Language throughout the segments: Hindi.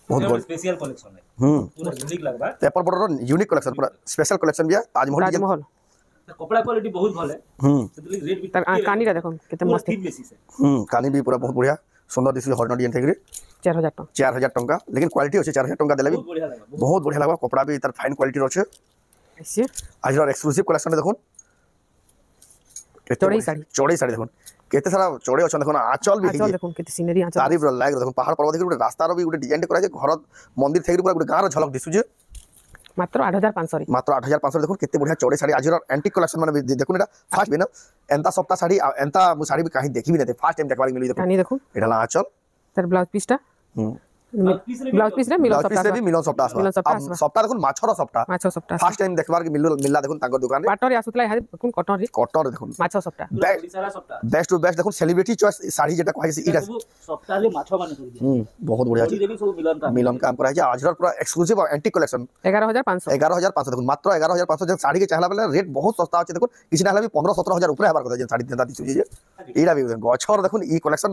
बहुत स्पेशल कलेक्शन है पूरा यूनिक लगबा पेपर बॉर्डर यूनिक कलेक्शन पूरा स्पेशल कलेक्शन भी है ताजमहल कपड़ा क्वालिटी बहुत भल है सेतली रेट भी कानी रा देखो केते मस्त बेसिस है कानी भी पूरा बहुत बढ़िया सुंदर दिस हरिण डिजाइन थेगरी 4000 टंका लेकिन क्वालिटी अच्छे 4000 टंका देला भी बहुत बढ़िया लगबा कपड़ा भी तार फाइन क्वालिटी रो छे ऐसे आज रो एक्सक्लूसिव कलेक्शन देखो चौड़ी साड़ी देखो केते सारा चौड़े अच्छा देखो आंचल भी आंचल देखो केते सीनरी आंचल तारीफ लाइक देखो पहाड़ पर्वत देखो रास्ता रो भी गुटे डिजाइन करा जे घर मंदिर थेगरी पूरा गाँव झलक दिसु जे मात्र 8500 रे मात्र 8500 देखो केते बढ़िया चौड़े साड़ी आज रो एंटीक कलेक्शन माने देखो एटा फास्ट भी ना एंता सप्ताह साड़ी एंता मु साड़ी भी कहीं देखि भी नहीं फर्स्ट टाइम देखबार मिली देखो एटा ला आंचल तर ब्लाउज पीसटा ब्लाउज पीस रे मिलन सप्ताह भी मिलन सप्ताह सप्ताह देखो माछर सप्ताह फर्स्ट टाइम देखबार के मिलला देखो तांकर दुकान रे पाटर आसुतला हाय कोन कटन देखो माछ सप्ताह बेस्ट टू बेस्ट देखो सेलिब्रिटी चॉइस साड़ी जेटा कहै छै इटा सप्ताह रे माछ माने बहुत बढ़िया छै मिलन काम करा छै आज पूरा एक्सक्लूसिव और एंटीक कलेक्शन 11500 देखो मात्र 11500 जे साड़ी के चाहला बेला रेट बहुत सस्ता छै देखो किछ ना हला भी 15-17 ऊपर हेबार कथा जे साड़ी देता दिछु जे एरा भी गछर देखो ई कलेक्शन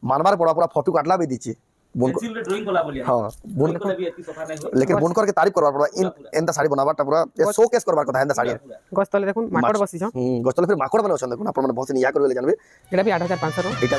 मानबार बड़ा पूरा फोटो काटला भी दिछि पेंसिल रे ड्राइंग कोला बोलिया हां बुनकर भी एती सफा नै हो लेकिन बुनकर के तारीफ करबार पड़ा एंता साड़ी बनाबाटा पूरा ये शोकेस करबार कथा एंता साड़ी गस्तले देखुन माकड़ बसी छ गस्तले फिर माकड़ बने अछन देखुन आपण मन बहुत निया करबे जानबे एटा भी 8500 रो एटा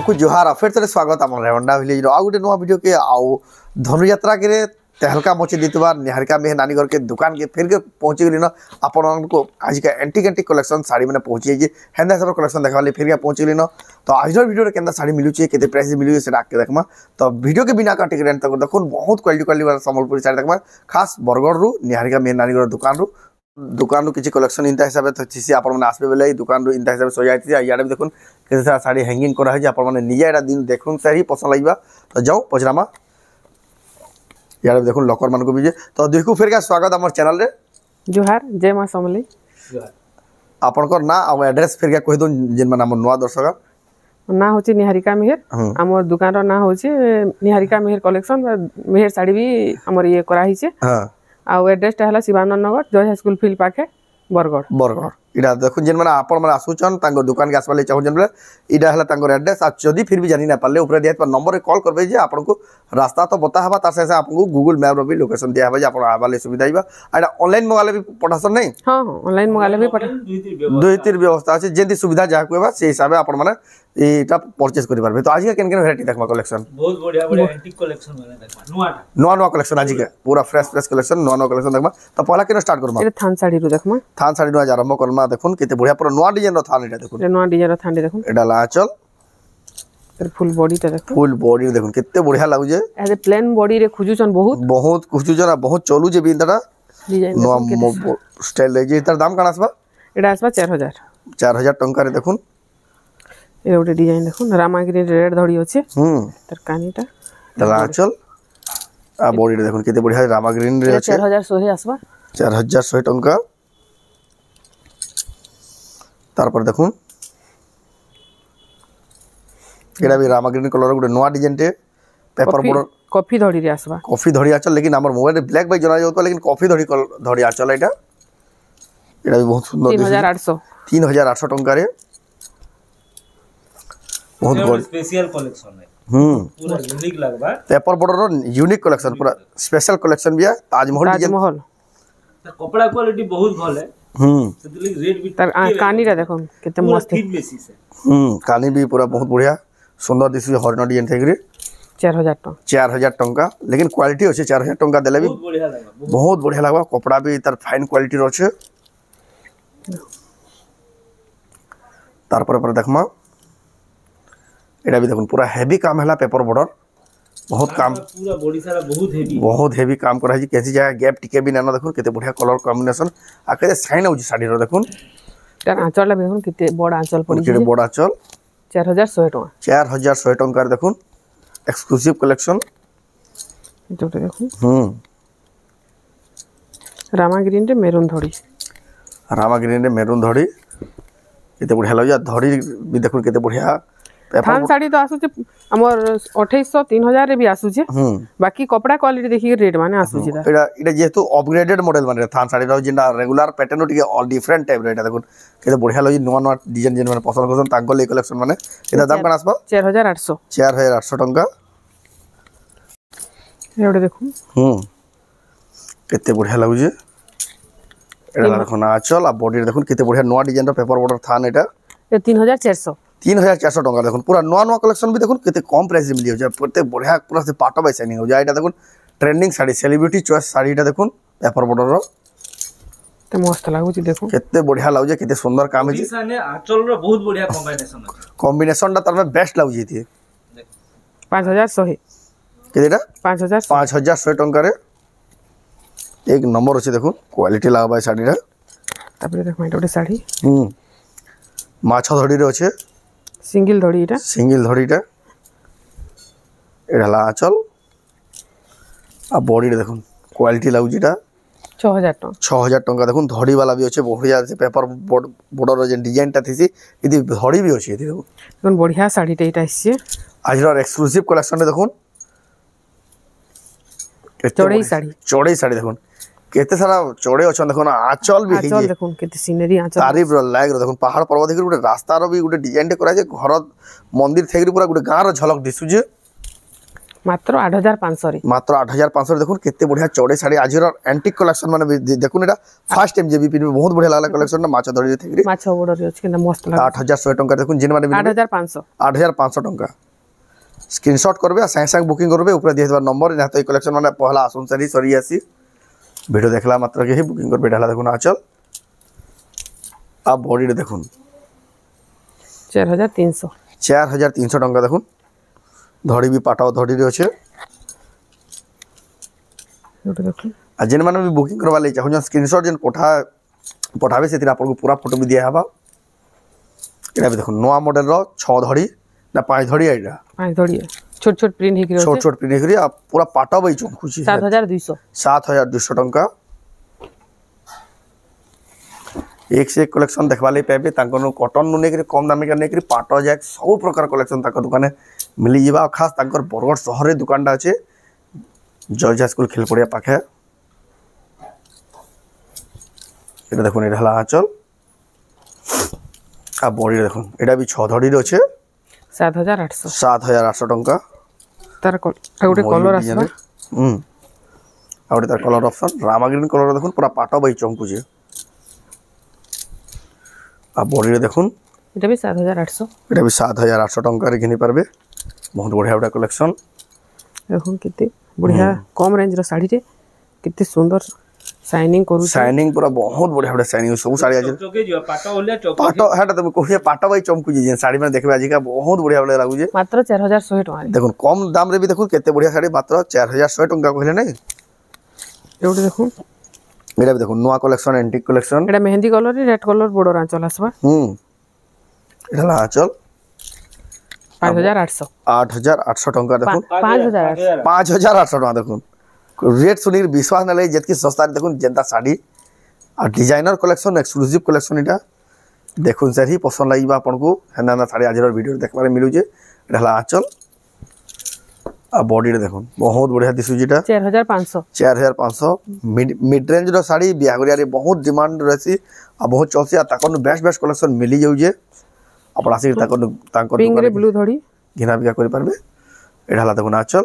जोहार फिर से स्वागत आम रेवंडा विलेज आ गोटे नुआ वीडियो के आउ धनुयात्रा के तहलका मची देतबार निहारिका मेह नानी घर के दुकान के फिर के पहुंची गली ना आपण को आज का एंटीक कलेक्शन साड़ी मैंने पहुंची जाइए हेन्दा हिसाब कलेक्शन देखा फिर के पहुंची गली ना तो आज वीडियो केंदा साड़ी मिलूँ केते प्राइस मिलू से आके देखमा तो वीडियो के बिना काटिक तक देखो बहुत क्वालिटी वाला संबलपुरी साड़ी देखमा खास बरगढ़ रु निहारिका मेह नानी घर दुकान रू किसी कलेक्शन इंता हिसाब से आपण मैंने आसबे बेले दुकान रू इंता हिसाब से सजाई यार भी देखुन केते सारा साड़ी हैंगिंग करा है आपण मैंने निजे एटा दिन देखुन से ही पसंद लगे तो जाओ पचरामा यार भी देखुन लकर मान को भी तो देखू फिर का स्वागत हमर चैनल रे जोहार जय मां समली आपण को ना आ एड्रेस फिर का कहि दो जिन मन हमर नुवा दर्शक ना होची निहारिका मेहर हमर दुकान रो ना होची निहारिका मेहर कलेक्शन मेहर साड़ी भी हमर ये करा ही छे हां आ एड्रेस टा हला शिवानंद नगर जय स्कूल फील्ड पाखे बरगढ़ इडा देखो जेन माने आपण माने आसुचन तांको दुकान के आसवाले चाहू जेन इडा हला तांको एड्रेस आ जदी फिर भी जानि ना पाले ऊपर दिया नंबर रे कॉल करबे जे आपण को रास्ता तो बता हबा तार से आपण को गूगल मैप रो भी लोकेशन दिया हबा जे आपण आवाले सुविधा हिबा एडा ऑनलाइन मंगाले भी पठासन नहीं हां ऑनलाइन मंगाले भी पठा दुई तीन व्यवस्था আছে जेंति सुविधा जा कोबा से हिसाब आपण माने एटा परचेज करि पारबे तो आज के केन वैरायटी देखमा कलेक्शन बहुत बढ़िया एंटीक कलेक्शन वाला देखमा नुआ कलेक्शन आज के पूरा फ्रेश कलेक्शन नुआ कलेक्शन देखमा तो पहला केन स्टार्ट करबा ए थान साड़ी रो देखमा थान साड़ी नु आज आरंभ करमा देखुन केते बढ़िया पूरा नुआ डिजाइन रो थान एटा देखुन नुआ डिजाइन रो थान देखुन एटा लाचल फिर फुल बॉडी ता देखुन फुल बॉडी देखुन केते बढ़िया लागु जे एज ए प्लेन बॉडी रे खुजुचन बहुत खुजुचन बहुत चलू जे बिंदटा डिजाइन नुआ स्टाइल ले जे इतर दाम काना आसबा एटा आसबा 4000 टंका रे देखुन ए ओटे डिजाइन देखुन रामागिरी रेड धड़ी अछि तर कानीटा लाचल आ बॉडी रे देखुन केते बढ़िया रामागिरी रे अछि 4100 आसबा 4100 टंका तार पर देखुन एडा भी रामागिरी कलर गुटे नवा डिजाइन टे पेपर बॉर्डर कॉफी धड़ी रे आसबा कॉफी धड़ी आचल लेकिन हमर मोबाइल रे ब्लैक बाय जना जातो लेकिन कॉफी धड़ी आचल एटा एडा भी बहुत सुंदर 3800 टंका रे बहुत स्पेशल कलेक्शन है पूरा यूनिक लगबा पेपर बॉर्डर यूनिक कलेक्शन पूरा स्पेशल कलेक्शन भी है ताजमहल कपड़ा क्वालिटी बहुत भल है सेतली रेट भी तर कानी रा देखो केते मस्त बेसिस है कानी भी पूरा बहुत बढ़िया सुंदर दिस हरिण डिजाइन थेगरी 4000 टंका लेकिन क्वालिटी अछि 4000 टंका देले भी बहुत बढ़िया लागबा कपड़ा भी तार फाइन क्वालिटी रो छै तार पर देखमा एटा भी देखुन पूरा हेवी काम हैला पेपर बॉर्डर बहुत काम पूरा बॉडी सारा बहुत हेवी काम करा है कैसी जगह गैप टिके भी ना देखुन केते बढ़िया कलर कॉम्बिनेशन आ केते साइन हो साड़ी रो देखुन तार आंचल देखुन केते बड़ा आंचल पड़ी केते बड़ा आंचल 4100 टका 4100 टका देखुन एक्सक्लूसिव कलेक्शन जोटे देखुन रामागिरी रे मेरून धड़ी रामा ग्रीन रे मेरून धड़ी केते बढ़िया लागे धड़ी भी देखो केते बढ़िया थान साड़ी तो आसुचे हमर 2800 3000 रे भी आसुचे बाकी कपड़ा क्वालिटी देखि रेट माने आसुचे एटा एटा जेतु अपग्रेडेड मॉडल माने थान साड़ी रो जिना रेगुलर पैटर्न टिके ऑल डिफरेंट टाइप रे एटा देखो केते बढ़िया लागे नुवा नुवा डिजाइन जेन माने पसंद करसन तांको ले कलेक्शन माने एटा दाम कन आसबा 4800 टंका एटा देखो केते बढ़िया लागु जे एटा देखो ना चल आ बॉडी देखो केते बढ़िया नुवा डिजाइन रो पेपर बॉर्डर थान एटा 3400 टंका देखो पूरा नुआ नुआ कलेक्शन भी देखो केते कम प्राइस मिल जाय प्रत्येक बढ़िया पूरा से पाटो बाय साइनिंग हो जाय एटा देखो trending sari celebrity choice sari एटा देखो पेपर बॉर्डर रो ते मस्त लागु छी देखो केते बढ़िया लागु जे केते सुंदर काम है साने आंचल रो बहुत बढ़िया कॉम्बिनेशन ता तरमे बेस्ट लागु जेती 5100 केतेटा 5100 टंका रे एक नंबर अछि देखो क्वालिटी लागबा साड़ी रे तापर देखो एटा साड़ी माछ धड़ी रे अछि सिंगल धड़ीटा एडला आंचल आ बॉडी रे देखो क्वालिटी लागु जेटा 6000 टंका देखो धड़ी वाला भी अछि बढ़िया से पेपर बॉर्डर जे डिजाइन ता थिसी इदी धड़ी भी अछि देखो देखो बढ़िया साड़ी टेटा आसी आज रो एक्सक्लूसिव कलेक्शन रे देखो चौड़ई साड़ी देखो केते सारा चौड़े अछन देखो ना आंचल भी हे आंचल देखो केते सीनरी आंचल तारीफ रो लाग रो देखो पहाड़ पर्वत देखि गुटे रास्ता रो भी गुटे डिजाइन करा जे घर मंदिर थेगरी पूरा गुटे गां रो झलक दिसु जे मात्र 8500 रे देखो केते बढ़िया चौड़े साड़ी आज रो एंटीक कलेक्शन माने देखो एटा फर्स्ट टाइम जे बीपी बहुत बढ़िया लागला कलेक्शन ना माछ धड़ी थेगरी माछ बॉर्डर रे अछि मस्त लाग 8100 टंका देखो जिन माने 8500 टंका स्क्रीनशॉट करबे संग संग बुकिंग करबे ऊपर दिए देबा नंबर ना तो कलेक्शन माने पहला आसुन सारी सरी आसी वीडियो देखला मात्र के ही बुकिंग करबे ढाला देखो ना चल अब बॉडी रे देखो 4300 टंका देखो धड़ी भी पाटा धड़ी रे अछि एटा देखो आ जेन माने भी बुकिंग करबा ले चाहू स्क्रीनशॉट जेन पठाबे से आपन को पूरा फोटो भी दिया हबा एटा भी देखो नवा मॉडल रो 6 धड़ी ना 5 धड़ी आइडा 5 धड़ी छोट छोट प्रिंट हिकरी छोट प्रिंट हिकरी आ पूरा पाटा बई चमकुची 7200 टंका एक से एक कलेक्शन देखबा ले पाबे तांको कॉटन नु नेकरी कम दामी का नेकरी पाटो जैक सब प्रकार कलेक्शन ताको दुकाने मिली जिबा खास तांकर बरगड़ शहर रे दुकानडा আছে जॉर्जिया स्कूल खेल पड़िया पाखे एटा देखो एटा हला आंचल आ बॉडी देखो एटा भी 6 धड़ी रे আছে 7800 टंका तार गोटे कलर आसबा आ गोटे तार colour option Rama green colour देखो पूरा पाटो बई चमकुचे आ बॉडी रे देखो एटा भी 7800 टंका रे घिनी पारबे बहुत बढ़िया बड़ा कलेक्शन देखो कितने बढ़िया कम रेंज रो साड़ी रे कितने सुंदर शाइनिंग करू शाइनिंग पूरा बहुत बढ़िया बढ़िया शाइनिंग सब साड़ी आज चौके जियो पाटा ओले चौके पाटो हेटा तुम कोहिए पाटो भाई चमकु जे साड़ी में देखबे आज का बहुत बढ़िया बढ़िया लागु जे मात्र 4100 टका देखो कम दाम रे भी देखो केते बढ़िया साड़ी मात्र 4100 टका कहले नै एउटे देखो एटा भी देखो नवा कलेक्शन एंटीक कलेक्शन एटा मेहंदी कलर रे रेड कलर बॉर्डर आंचल आसबा एटा ला आंचल 5800 टका देखो 5800 टका देखो रेट सुनी विश्वास न ले जतकी सस्ता देखो जनता साड़ी आ डिजाइनर कलेक्शन एक्सक्लूसिव कलेक्शन एटा देखो सर ही पसंद लागिबा आपन को हेना ना साड़ी आज वीडियो देखबारे मिलु जे एटा ला आंचल आ बॉडी रे देखो बहुत बढ़िया दिसु जेटा 4500 मिड रेंज रो साड़ी बियागरिया रे बहुत डिमांड रहसी आ बहुत चलसी आ ताकन बेस्ट कलेक्शन मिली जाउ जे अपन आसी ताकन पिंक रे ब्लू धड़ी घिना बिका करि पारबे एटा ला देखो ना आंचल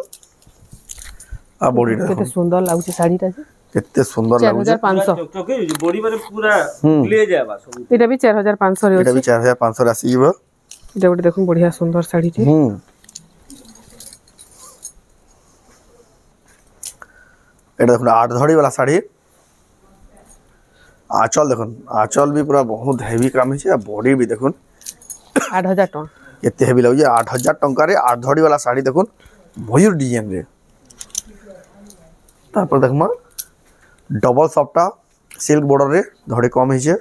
आ बॉडी रे केते सुंदर लागु छै साड़ी ता केते सुंदर लागु छै 4500 चौके बॉडी माने पूरा ले जाबा सब एटा भी 4500 रे एटा भी 4500 रे आसीबो एटा गोटे देखो बढ़िया सुंदर साड़ी रे एटा देखो 8 धड़ी वाला साड़ी आंचल देखो आंचल भी पूरा बहुत हेवी काम छै आ बॉडी भी देखो 8000 टका केते हेवी लागु 8000 टंका रे 8 धड़ी वाला साड़ी देखो मयूर डिजाइन रे तापर देखमा डबल सॉफ्टा सिल्क बॉर्डर रे धड़ी कम हिचे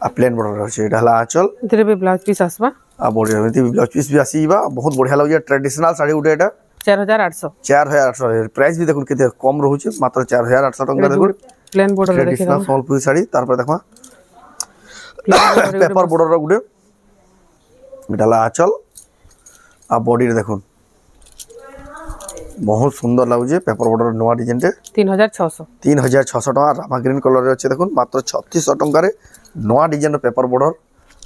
आ प्लेन बॉर्डर छै एटा हला आंचल इधर भी ब्लाउज पीस आसबा आ बॉडी रे ब्लाउज पीस भी आसीबा बहुत बढ़िया लागु ट्रेडिशनल साड़ी उडे एटा 4800 प्राइस भी देखो केते कम रहू छै मात्र 4800 टंका देखो प्लेन बॉर्डर रे ट्रेडिशनल सोलपुरी साड़ी तापर देखमा पेपर बॉर्डर गुटे एटा ला आंचल आ बॉडी रे देखुन बहुत सुंदर लागुचे पेपर बॉर्डर नवा डिजाइन रे 3600 टका रामा ग्रीन कलर रे अच्छे देखुन मात्र 3600 टका रे नवा design paper border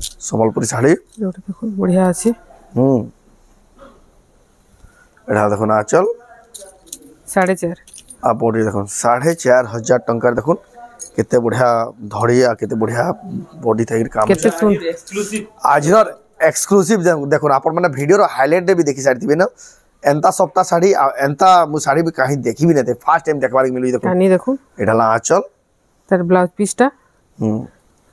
Sambalpuri sari देखुन बढ़िया अछि एटा देखुन आंचल 4.5 आ बॉडी देखुन 4500 टका देखुन केते बढ़िया धड़ी आ केते बढ़िया बॉडी थाई काम केते सुंदर एक्सक्लूसिव आजर एक्सक्लूसिव देखुन आपण माने वीडियो रो हाइलाइट रे भी देखि सारथिबे ना एंता सप्ताह साड़ी एंता मु साड़ी भी कहीं देखी भी नहीं थे फर्स्ट टाइम देखबार मिलु देखो कानी देखो एटा ला आंचल तर ब्लाउज पीस टा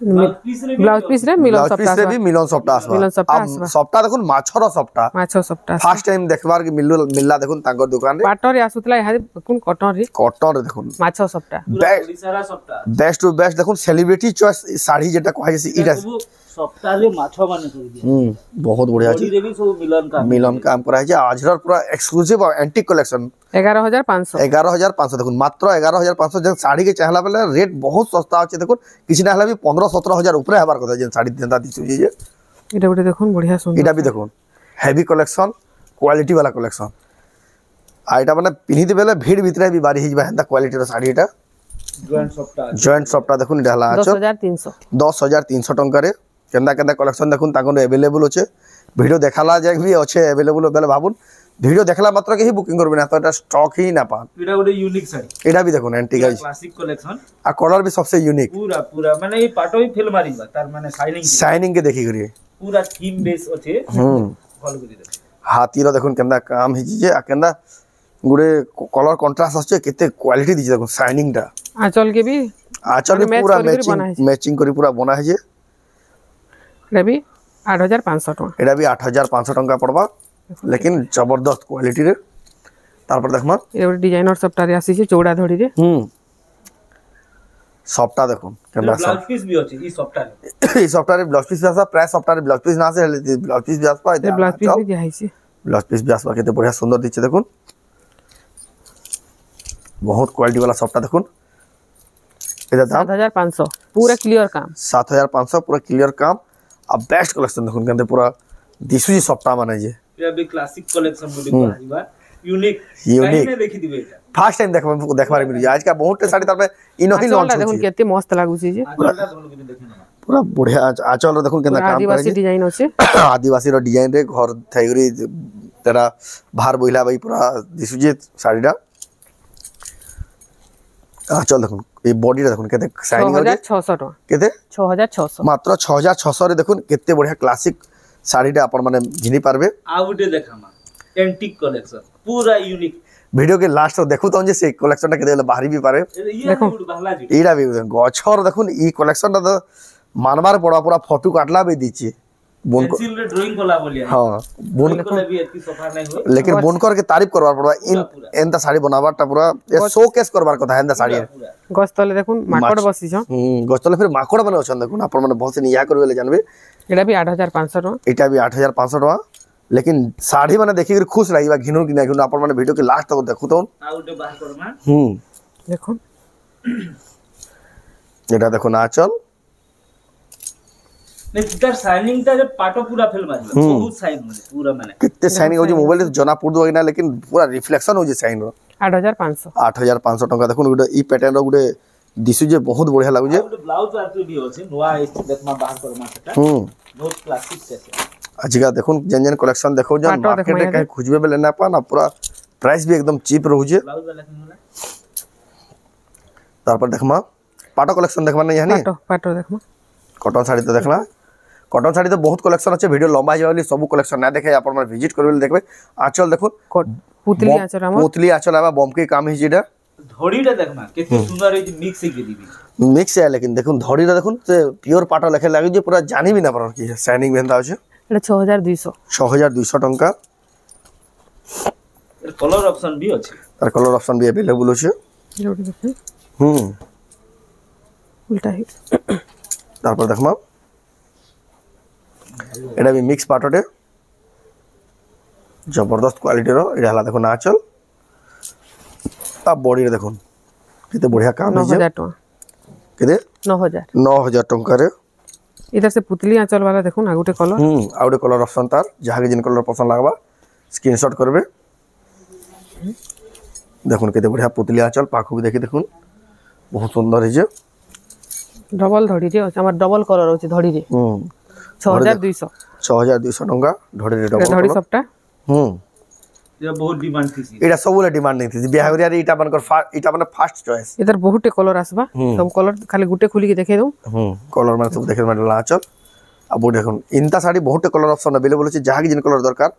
ब्लाउज पीस रे मिलन सप्ताह ब्लाउज पीस रे भी मिलन सप्ताह आसबा अब सप्ताह देखुन माछर सप्ताह फर्स्ट टाइम देखबार के मिलला देखुन तांकर दुकान रे पाटर आसुतला यहा कोन कॉटन रे देखुन माछ सप्ताह ओडिसा सप्ताह बेस्ट टू बेस्ट देखुन सेलिब्रिटी चॉइस साड़ी जेटा कहै छै इटा सप्ताह रे माछो माने कर दिया बहुत बढ़िया बॉडी रे भी सब मिलन काम करा छै आजर पूरा एक्सक्लूसिव और एंटीक कलेक्शन 11500 देखुन मात्र 11500 जन साड़ी के चाहला बेले रेट बहुत सस्ता अछि देखुन किछि ना हला भी 15-17 ऊपर हबार କଥା जन साड़ी देंदा दिसु जे एटा बटे देखुन बढ़िया सुंदर एटा भी देखुन हेवी कलेक्शन क्वालिटी वाला कलेक्शन आ एटा माने पिनिते बेले भीड़ भितरे भी बारी हिजबा हेंदा क्वालिटी रो साड़ी एटा जॉइंट सप्ताह देखुन एटा हला 10300 टका रे केंदा केंदा कलेक्शन देखुन ताको अवेलेबल होचे वीडियो देखाला जे भी होचे अवेलेबल बेले भाबुन वीडियो देखला मात्र के ही बुकिंग करबे ना तो एटा स्टॉक ही ना पान एटा गोटे यूनिक साड़ी एटा भी देखुन एंटीक क्लासिक कलेक्शन आ कलर भी सबसे यूनिक पूरा माने ये पाटो ही फिल्म मारिबा तार माने शाइनिंग के देखि करिए पूरा थीम बेस अछि भल करि दे हाथी रो देखुन केंदा काम हिची जे आ केंदा गुडे कलर कंट्रास्ट अछि केते क्वालिटी दिछि देखुन शाइनिंग टा आंचल के भी पूरा मैचिंग करी पूरा बना है जे एटा भी 8500 टका एटा भी 8500 टका पड़बा लेकिन जबरदस्त क्वालिटी रे तार पर देखमा ए डिजाइनर सबटा रे आसी छै चौड़ा धड़ी रे सबटा देखुन केना ब्लाउज पीस भी अछि ई सबटा रे ब्लाउज पीस आसा प्राइस सबटा रे ब्लाउज पीस ना से ब्लाउज पीस भी आसपा ब्लाउज पीस भी दिया छै ब्लाउज पीस भी आसपा केते बढ़िया सुंदर दिछे देखुन बहुत क्वालिटी वाला सबटा देखुन एदा दाम 7500 पूरा क्लियर काम 7500 पूरा क्लियर काम आ बेस्ट कलेक्शन देखुन केते पूरा दिसु सबटा माने जे ये भी क्लासिक कलेक्शन बोली कहबा यूनिक कहीं ने देखि दिबे फर्स्ट टाइम देखबार मिल आज का बहुत साड़ी तार में इनो ही लॉन्च देखुन केते मस्त लागु छै जे पूरा बढ़िया आंचल रो देखुन केना काम करे आदिवासी डिजाइन होचे आदिवासी रो डिजाइन रे घर थाइगरी तेरा बाहर बोइला भाई पूरा दिसु जे साड़ीडा आंचल देखुन ए बॉडी रे देखुन केते शाइनिंग हो 6600 टका केते 6600 मात्र 6600 रे देखुन केते बढ़िया क्लासिक साड़ीडा अपन माने घिनी पारबे आ गुटे देखामा एंटीक कलेक्शन पूरा यूनिक वीडियो के लास्ट देखु तो जे से कलेक्शनटा केते बाहरी भी पारे देखो एडा भी गछर देखुन ई कलेक्शनटा तो मानबार पड़ा पूरा फोटो काटला भी दीची पेंसिल रे ड्राइंग कोला बोलिया हां बोन को भी इतनी सफा नहीं हो लेकिन बोनकर के तारीफ करबार पड़बा इन एंता साड़ी बनाबाटा पूरा ए शोकेस करबार कथा एंता साड़ी गस्तले देखुन माकड़ बसी छ गस्तले फिर माकड़ बने अछन देखुन अपन माने बहुत से निया करबेले जानबे एटा भी 8500 टका एटा भी 8500 टका लेकिन साड़ी माने देखि के खुश लागिबा घिनु कि ना घिनु अपन माने वीडियो के लास्ट तक देखु तो आ उटे बाहर करमा देखो एटा देखो ना चल ने तार शाइनिंग ता पाटो पूरा फिल्म आ बहुत शाइन हो पूरा माने कितने शाइनिंग हो जे मोबाइल जना पुर दो ना लेकिन पूरा रिफ्लेक्शन हो जे शाइन रो 8500 टका देखुन गुटे ई पैटर्न रो गुटे दिसु जे बहुत बढ़िया लागु जे ब्लाउज आरती भी होचे नोआ देखमा बाहर करमा सेटा बहुत क्लासिक से आजिका देखुन जन जन कलेक्शन देखो जन मार्केट रे कहीं खोजबे बेले ना पा ना पूरा प्राइस भी एकदम चीप रहू जे ब्लाउज वाला होला तार पर देखमा पाटो कलेक्शन देखमा नहीं है पाटो देखमा कॉटन साड़ी तो देखला कॉटन साड़ी तो बहुत कलेक्शन अच्छे वीडियो लंबा जावली सब कलेक्शन ना देखे अपन मन विजिट करबे देखबे आंचल देखो पुतली आंचल हम पुतली आंचल आबा बम के काम है जेडा धड़ीटा देखमा केते सुंदर है मिक्स है के दीबी मिक्स है लेकिन देखुन धड़ीटा देखुन से प्योर पाटो लेखे लागे जे पूरा जानी भी ना पर की शाइनिंग बेंदा होचे एटा 6200 टंका कलर ऑप्शन भी अछि तार कलर ऑप्शन भी अवेलेबल होचे जोड़ी देखो उल्टा है तार पर देखमा एटा भी मिक्स पाटोटे जबरदस्त क्वालिटी रो एटा हला देखो नाचल आ बॉडी रे देखुन केते बढ़िया काम है 9000 टका केते 9000 टंका रे इधर से पुतली आंचल वाला देखो ना गोटे कलर आ गोटे कलर ऑप्शन तार जहाँ जिन कलर पसंद लगवा स्क्रीनशॉट करबे देखुन केते बढ़िया पुतली आंचल पाखु भी देखि देखुन बहुत सुंदर है डबल धड़ी रे अछि हमर डबल कलर अछि धड़ी रे 6200 6200 टंका धड़ी रे डबल धड़ी सबटा ये बहुत डिमांड थी एटा सबले डिमांड नहीं थी बिहावरिया रे इटा बनकर इटा माने फर्स्ट चॉइस इधर बहुत कलर आसबा सब कलर खाली गुटे खुली के देखे दऊ कलर माने सब देखे माने आंचल अब देखुन इनता साड़ी बहुत कलर ऑप्शन अवेलेबल अछि जहाँ जिन कलर दरकार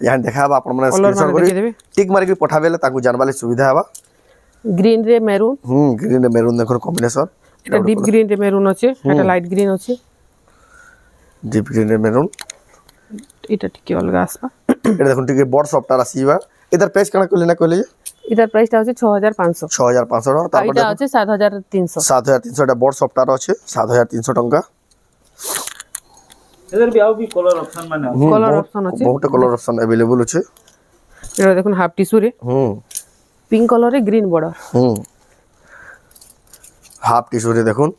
यहाँ देखाबा आपण माने स्क्रीनशॉट करी टिक मार के पठाबेले ताकू जानबाले सुविधा हेबा ग्रीन रे मेरून ग्रीन रे मेरून देखो कॉम्बिनेशन এটা ডিপ গ্রিন রে মেরুন আছে এটা লাইট গ্রিন আছে ডিপ গ্রিন রে মেরুন এটা টিকে অলগা আসবা এটা দেখুন টিকে বড় সফটওয়্যার আসিবা এটার প্রাইস কেনা কইলে না কইলে এটার প্রাইসটা আছে 6500 6500 তারপর এটা আছে 7300 7300 এটা বড় সফটওয়্যার আছে 7300 টাকা এদের भी आउ भी कलर ऑप्शन माने कलर ऑप्शन আছে বহুত কলর অপশন अवेलेबल আছে এটা দেখুন হাফ টিস্যু রে পিঙ্ক কলর রে গ্রিন বর্ডর हाफ टिश्यू रे देखुन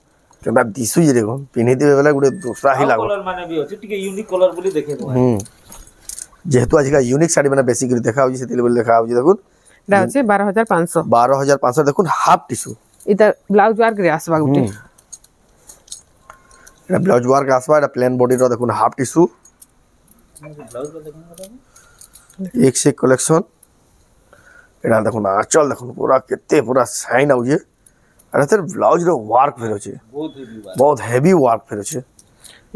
केबा दिसु जे देखुन पिनि देबे बेला गुडे दूसरा ही लागो कलर माने भी अछि टिके यूनिक कलर बोली देखे दो जेहेतु आज का यूनिक साड़ी माने बेसिक देखा होजी सेतिले बोली देखा होजी देखुन এটা আছে 12500 12500 देखुन हाफ टिश्यू এটা ব্লাউজ ওয়ার্ক রে আসবা গুটে এটা ব্লাউজ ওয়ার্ক আসবা এটা প্লেন বডি रो देखुन हाफ टिश्यू ब्लाउज को देखन एक से कलेक्शन एटा देखुन आंचल देखुन पूरा केते पूरा शाइन आउजे अरे सर ब्लाउज रो वर्क फेर होचे बहुत हेवी वर्क फेर होचे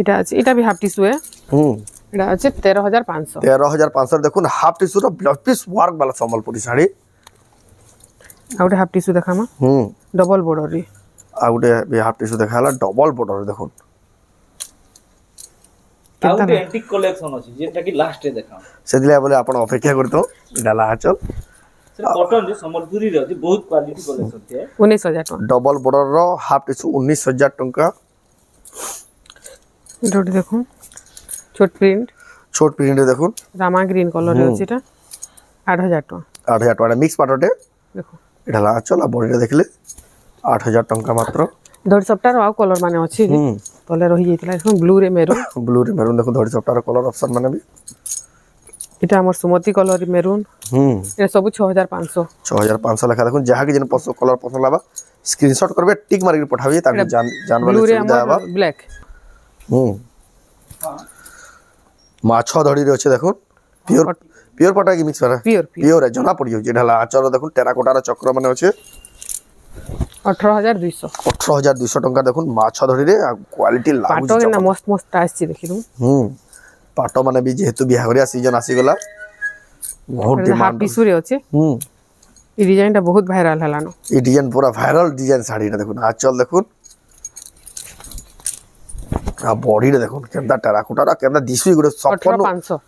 এটা আছে এটা भी हाफ टिश्यू है এটা আছে 13500 13500 देखुन हाफ टिश्यू रो ब्लाउज पीस वर्क वाला संबलपुरी साड़ी आउटे हाफ टिश्यू देखामा डबल बॉर्डर रे आउटे भी हाफ टिश्यू देखाला डबल बॉर्डर देखुन आउटे एंटीक कलेक्शन अछि जेटा कि लास्ट रे देखा सेदिले बोले आपण अपेक्षा करतो डाला आंचल सर कॉटन जो संबलपुरी रे अछि बहुत क्वालिटी कलेक्शन छै 19000 टका डबल बॉर्डर रो हाफ टिश्यू 19000 टका एटा देखो छोट प्रिंट देखुन रामा ग्रीन कलर रे अछि एटा 8000 टका 8000 टका मिक्स पाटोटे देखो एटा ला चला बॉडी रे देखले 8000 टका मात्र धड़ सप्ताह आउ कलर माने अछि तले रहि जैतला देखो ब्लू रे मेरून देखो धड़ी सप्ताह कलर ऑप्शन माने भी এটা আমার সুমতি কলর মেরুন এটা সব 6500 लेखा देखो जहाँ की जन कलर पसंद लाबा स्क्रीनशॉट करबे टिक मार के पठाबे ताकि जानबाले सुविधा हेबा ब्लैक माछो धड़ी रे अछि देखो प्योर पटा की मिक्स वाला प्योर है जना पड़ी होजे ढाला आचर देखो टेराकोटार चक्र माने अछि 18200 टका देखो माछो धड़ी रे क्वालिटी लागु पाटो के ना मस्त मस्त आछि देखि दू पाटो माने भी जेहेतु बिहावरिया सीजन आसी गला बहुत डिमांड हाफ टिश्यू रे अछि ई डिजाइन ता बहुत वायरल हला न ई डिजाइन पूरा वायरल डिजाइन साड़ी रे देखुन आंचल देखुन आ बॉडी रे देखुन केंदा टेराकोटा केंदा दिसु गुडे 18500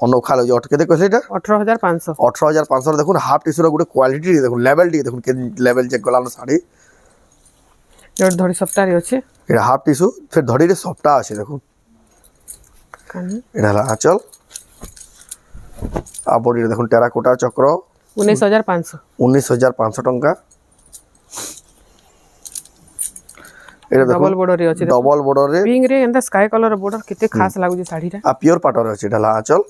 अनोखा लगे अटके देखो सेटा 18500 देखुन हाफ टिश्यू रो गुडे क्वालिटी देखुन लेवल डी देखुन के लेवल चेक गला साड़ी एटा धड़ी सप्ताह रे अछि एटा हाफ टिश्यू फिर धड़ी रे सप्ताह अछि देखुन एटा आंचल आ बॉडी रे देखुन टेराकोटा चक्र 19500 टंका एटा डबल बॉर्डर रे अछि डबल बॉर्डर रे पिंक रे एंदा स्काई कलर बॉर्डर केते खास लागु जे साड़ी रे आ प्योर पाटर अछि एटा आंचल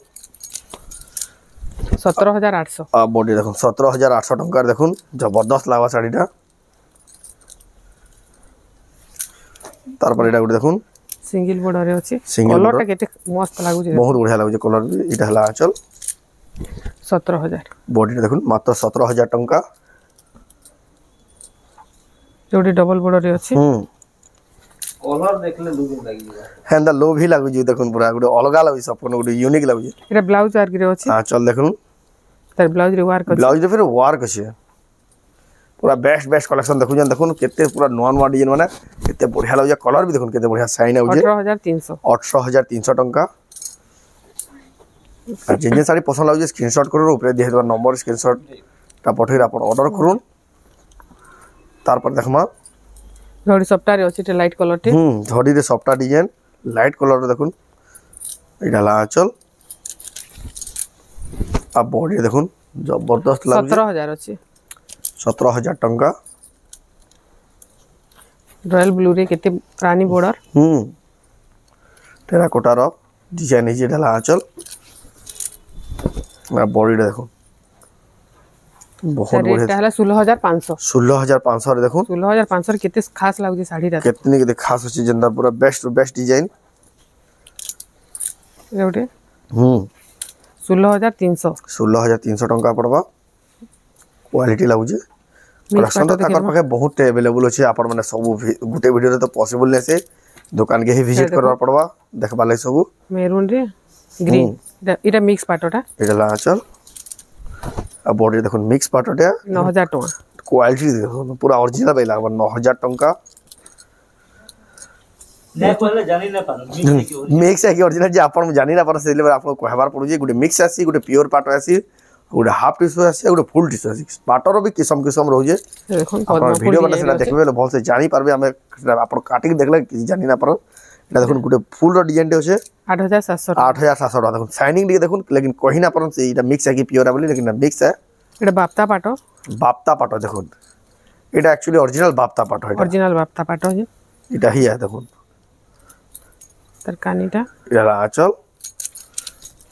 17800 आ बॉडी देखुन 17800 टंका देखुन जबरदस्त लागवा साड़ीटा तार पर एटा गुड देखुन सिंगल बॉर्डर रे अछि कलर ता केते मस्त लागु जे बहुत बढ़िया लागु जे कलर भी एटा हला आंचल 17000 बॉडी देखुन मात्र 17000 टंका जोडी डबल बॉर्डर रे अछि कलर देखले लुक लागी जाय हेंदा लो भी लागु जे देखुन पूरा गुड अलगा लागु सबको गुड यूनिक लागु जे एटा ब्लाउज वर्क रे अछि हां चल देखुन तार ब्लाउज रे वर्क अछि ब्लाउज रे फिर वर्क अछि पूरा बेस्ट कलेक्शन देखु जन देखुन केते पूरा नॉन डिजाइन माने केते बढ़िया लागु जे कलर भी देखुन केते बढ़िया शाइन आउ जे 18300 टंका आ जे साड़ी पसंद लागु जे स्क्रीनशॉट करू ऊपर दे देबा नंबर स्क्रीनशॉट ता पठेर अपन ऑर्डर करूं तार पर देखमा धड़ी सप्ताह रे अछि लाइट कलर टे धड़ी रे सप्ताह डिजाइन लाइट कलर देखुन एटा ला आंचल आ बॉडी देखुन जबरदस्त लागु 17000 अछि 17000 टंका रॉयल ब्लू रे केते रानी बॉर्डर টেরাকোটার ডিজাইন হয়েছে এটা আঁচল বডিটা দেখুন বহুত বড়িয়া রেটটা হলা 16500 16,500 রে দেখুন 16500 কেতে খাস লাগুଛି ଶାଢ଼ୀଟା কেতনি কেতে খাস আছে যেটা পুরা বেস্ট ডিজাইন এটা ଗୋଟେ 16300 16,300 টঙ্কা পড়বা क्वालिटी लाଗୁଛି कलेक्शन तो ताकर पाखे बहुत अवेलेबल अछि आपण माने सब गुटे वीडियो रे तो पॉसिबल नै से दुकान के ही विजिट करवा पड़वा देखबा ले सब मेरून रे ग्रीन इटा मिक्स पाटोटा एटा ला चल आ बॉडी देखो मिक्स पाटोटा 9000 टका क्वालिटी देखो पूरा ओरिजिनल बे लागबा 9000 टंका नै कहले जानि नै पारो मिक्स है कि ओरिजिनल जे आपण जानि ना पर से ले आपण कहबार पड़ु जे गुटे मिक्स आसी गुटे प्योर पाटो आसी गुटे हाफ टिश्यू आसी गुटे फुल टिश्यू आसी पाटोर भी किसम रहउ जे देखो वीडियो बना सेला देखबे ले बहुत से जानि पारबे हमें आपण काटी के देखले कि जानि ना पर एटा देखो गुटे फुल रो डिजाइन दे होचे 8700 देखो शाइनिंग दी देखो लेकिन कहि ना पर से एटा मिक्स है कि प्योर है बोली लेकिन मिक्स है एटा बाप्ता पाटो देखो एटा एक्चुअली ओरिजिनल बाप्ता पाटो है ओरिजिनल बाप्ता पाटो है एटा ही है देखो तरकानीटा एला आचल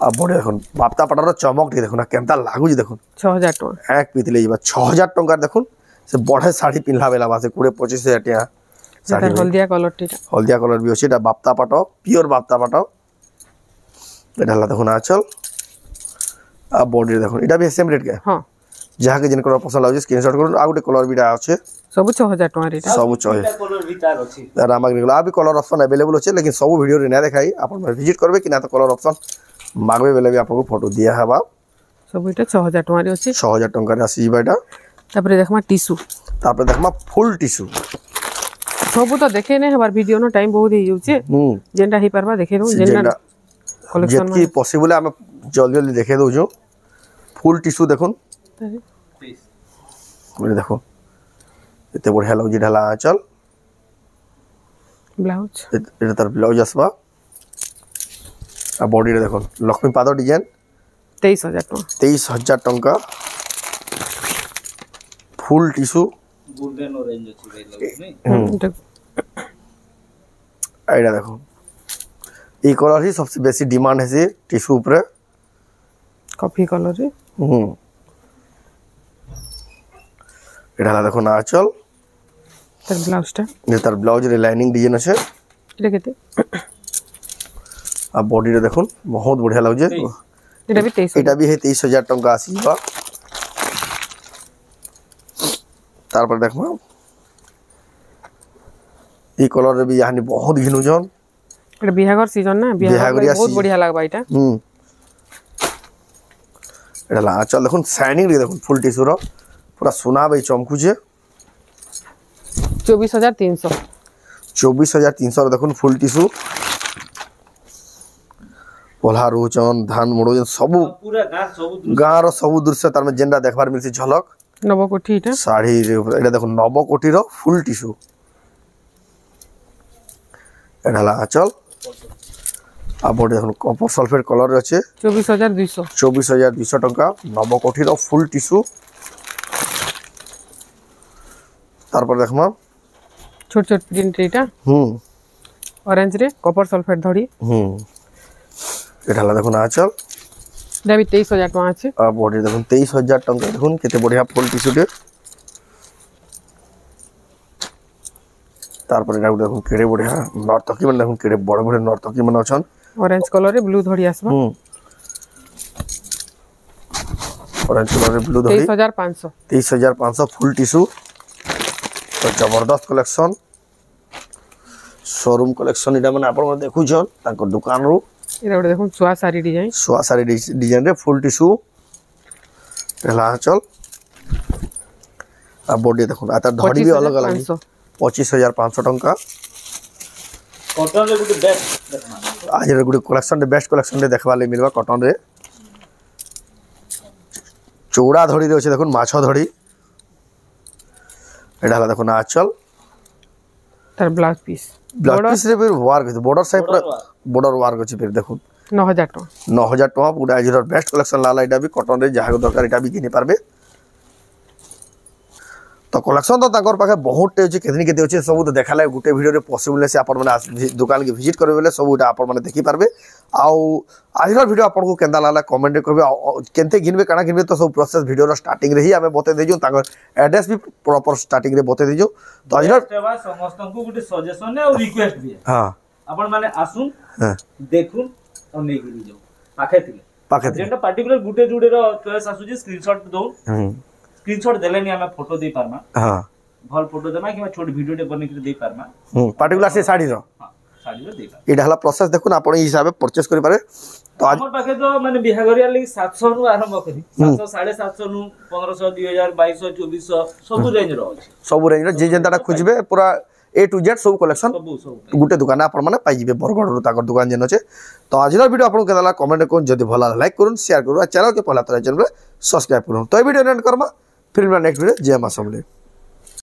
आ बड़े देखो बाप्ता पाटार चमक टी देखो ना केनता लागु जी देखो 6000 टका एक पीतले जीवा 6000 टका देखो से बड़े साड़ी पिनला बेला बासे 20-25 टिया साड़ी हल्दिया कलर भी अछि एटा बाप्ता पाटो प्योर बाप्ता पाटो एटा ला देखो ना आचल आ बॉडी देखो एटा भी सेम रेट के हां जहाँ के जिन कलर पसंद लागे स्क्रीनशॉट करू आ गुटे कलर बिटा আছে सब 6000 टका रेट सब चॉइस कलर विचार अछि रामा निकला अभी कलर ऑप्शन अवेलेबल अछि लेकिन सब वीडियो रे ना देखाई आपण विजिट करबे कि ना तो कलर ऑप्शन मागबे बेले भी आपको फोटो दिया हबा सब इटा 6000 टका रे अछि 6000 टका रे आसी बाटा तापर देखमा टिश्यू तापर देखमा फुल टिश्यू सब तो देखे नै हमार वीडियो नो टाइम बहुत ही जाउछे जेंडा ही परबा देखे दो जेंडा कलेक्शन जेतकी पॉसिबल हम जल्दी देखे दो जो फुल टिश्यू देखुन मेरे देखो इते बढ़िया लाग जी ढाला चल ब्लाउज एटा तार ब्लाउज आसबा आ बॉडी रे देखो लक्ष्मी पाद डिजाइन 23000 टंका फुल टिश्यू गोल्डन ऑरेंज अछि भाई लगने आइडा देखो ई कलर ही सबसे बेसी डिमांड है से टिश्यू ऊपर कॉफी कलर रे एटा ला देखो ना चल तार ब्लाउजटा ये तार ब्लाउज रे लाइनिंग डिजाइन আছে এটা কেতে आ बॉडी रे देखो बहुत बढ़िया लाग जे এটা भी 23000 এটা भी है 23000 टंका आसीबा तार पर देखमा ई कलर रे भी यानी बहुत घिनु जन এটা বিহাগর সিজন না বিহাগর बहुत बढ़िया लागबा এটা এটা লা চল দেখুন শাইনিং রে দেখুন ফুল টিস্যু रो पूरा सोना भाई चमकू जे 24300 देखुन फुल टिश्यू पोला रोचन धान मोड़ोजन सब पूरा गाँ रो सब दृश्य तार में जेंडा देखबार मिलसी झलक नवकोठी এটা साड़ी रे एटा देखो नवकोठी रो फुल टिश्यू एटा ला चल आ बॉडी देखो कॉपर सल्फेट कलर रे আছে 24200 टका नवकोठी रो फुल टिश्यू तारपर देखमा छोट छोट प्रिंट एटा ऑरेंज रे कॉपर सल्फेट धड़ी एटा ला देखो ना चल दाबी 23000 टका আছে आ बॉडी देखो 23000 टका देखुन केते बढ़िया फुल टिश्यू दे तारपर एटा देखो केड़े बढ़िया नर्तकी मन देखो केड़े बड़ बड़ नर्तकी मन अछन ऑरेंज कलर रे ब्लू धड़ी आसबा ऑरेंज कलर रे ब्लू धड़ी 23500 फुल टिश्यू तो जबरदस्त कलेक्शन शोरूम कलेक्शन इटा माने आपण देखु छन ताको दुकान रो एटा गोटे देखो सुआ सारी डिजाइन रे फुल टिश्यू एला चल आ बॉडी देखो आ तार धड़ी भी अलग अलग 25500 टंका कॉटन रे गुटे बेस्ट देखना आज रे गुटे कलेक्शन रे बेस्ट कलेक्शन रे देखबा ले मिलबा कॉटन रे चौड़ा धड़ी रे छै देखो माछो धड़ी एटा देखो ना चल तार ब्लाउज पीस रे फिर वार के बॉर्डर साइड पर बॉर्डर वार के फिर देखो 9000 टका पूरा आज बेस्ट कलेक्शन लाला एटा भी कॉटन रे जहा दरकार एटा भी किनि पारबे तो कलेक्शन तो ताकर पाखे बहुत टे अछि केतनी केते अछि सब तो देखाले गुटे वीडियो रे पॉसिबल से आपण माने दुकान के विजिट करबे बेले सब आपण माने देखि पारबे आउ आजिर वीडियो आपण को केंदा लागला कमेंट रे कहबे केनते घिनबे काना घिनबे तो सब प्रोसेस वीडियो रो स्टार्टिंग रे ही हमें बते देजो ताकर एड्रेस भी प्रॉपर स्टार्टिंग रे बते देजो तो आजिर समस्त को गुटे सजेशन और रिक्वेस्ट भी हां आपण माने आसुन हां देखुन और नै गिरी जाओ पाखे जेटा पर्टिकुलर गुटे जुडे रो चॉइस आसु जे स्क्रीनशॉट दो स्क्रीनशॉट देलेनी हमें फोटो दे पारमा हां भल फोटो देमा कि छोट वीडियो दे बने के दे पारमा पर्टिकुलर से साड़ी रो हां साड़ी रो दे पारमा इडा हला प्रोसेस देखुन आपण ई हिसाब परचेस करि पारे तो हमर पाखे तो माने बिहागरिया लागि 700 नु आरंभ करी 700 750 नु 1500 2000 2200 2400 सब रेंज रो अछि सब रेंज रो जे जेंताटा खुजबे पूरा ए टू जेड सब कलेक्शन गुटे दुकान आपण माने पाइ जिवे बरगड़ रो ताकर दुकान जेन अछि तो आजिर वीडियो आपण केला कमेंट कोन जदी भला लाइक करूँ शेयर करूँ चैनल के पहला तरह चैनल सब्सक्राइब करूँ तो वीडियो एंड करमा फिर नेक्स्ट वीडियो जय मां समले।